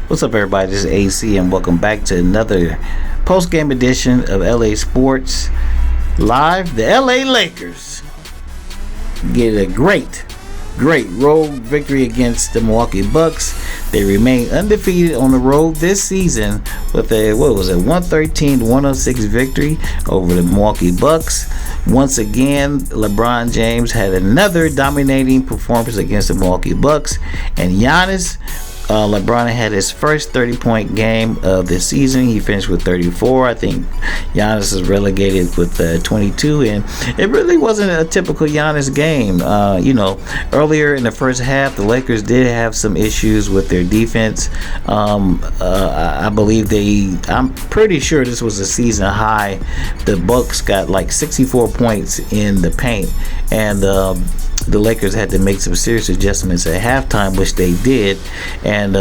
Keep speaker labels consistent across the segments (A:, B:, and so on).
A: What's up, everybody? This is AC, and welcome back to another post-game edition of LA Sports Live. The LA Lakers get a great road victory against the Milwaukee Bucks. They remain undefeated on the road this season with a 113-106 victory over the Milwaukee Bucks. Once again, LeBron James had another dominating performance against the Milwaukee Bucks, and LeBron had his first 30-point game of the season. He finished with 34. I think Giannis is relegated with 22, and it really wasn't a typical Giannis game. Earlier in the first half, the Lakers did have some issues with their defense. I'm pretty sure this was a season high. The Bucks got like 64 points in the paint, and the Lakers had to make some serious adjustments at halftime, which they did, and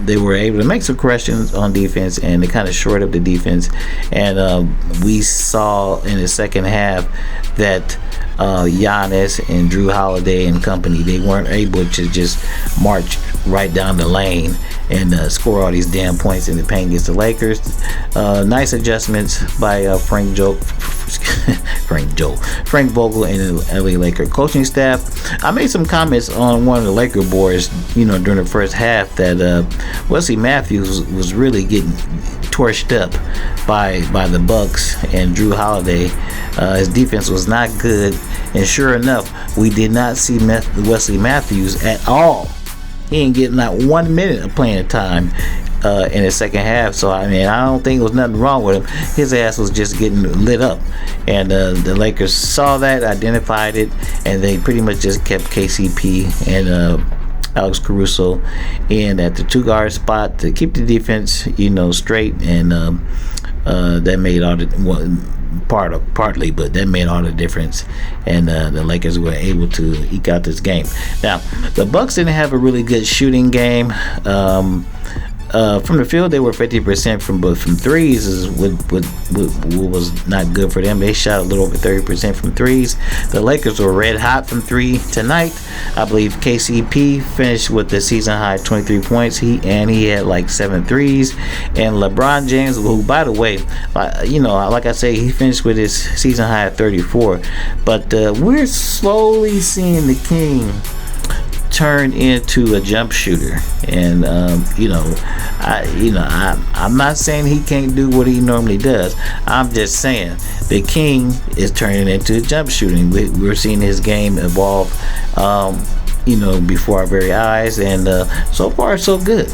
A: they were able to make some corrections on defense, and they kind of shored up the defense. And we saw in the second half that Giannis and Drew Holiday and company, they weren't able to just march right down the lane and score all these damn points in the paint against the Lakers. Nice adjustments by Frank Vogel and the LA Laker coaching staff. I made some comments on one of the Laker boards, during the first half, that Wesley Matthews was really getting torched up by the Bucks and Drew Holiday. His defense was not good, and sure enough, we did not see Wesley Matthews at all. He ain't getting not 1 minute of playing time in the second half. So I don't think there was nothing wrong with him. His ass was just getting lit up, and the Lakers saw that, identified it, and they pretty much just kept KCP and Alex Caruso in at the two guard spot to keep the defense straight, and that made all the partly, but that made all the difference, and the Lakers were able to eke out this game. Now, the Bucks didn't have a really good shooting game. From the field, they were 50% from threes, what was not good for them. They shot a little over 30% from threes. The Lakers were red hot from three tonight. I believe KCP finished with the season high 23 points. He had like 7 threes. And LeBron James, who, by the way, like I say, he finished with his season high at 34. But we're slowly seeing the King turn into a jump shooter, and I'm not saying he can't do what he normally does. I'm just saying the King is turning into jump shooting. We're seeing his game evolve before our very eyes, and so far so good,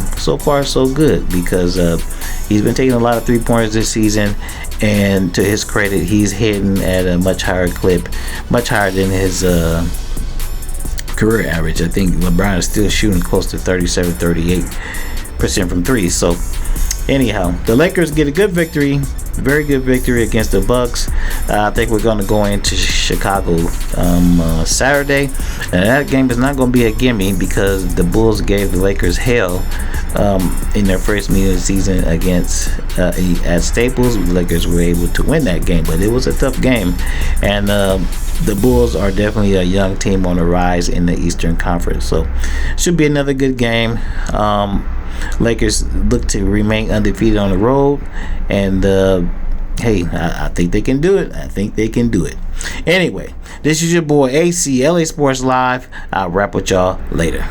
A: because he's been taking a lot of 3-pointers this season, and to his credit, he's hitting at a much higher clip, much higher than his career average. I think LeBron is still shooting close to 37-38% from threes. So anyhow, the Lakers get a good victory, very good victory against the Bucks. I think we're going to go into Chicago Saturday, and that game is not going to be a gimme, because the Bulls gave the Lakers hell in their first meeting of the season against at Staples. The Lakers were able to win that game, but it was a tough game, and the Bulls are definitely a young team on the rise in the Eastern Conference. So should be another good game. Lakers look to remain undefeated on the road, and hey, I think they can do it. Anyway, this is your boy AC, LA Sports Live. I'll wrap with y'all later.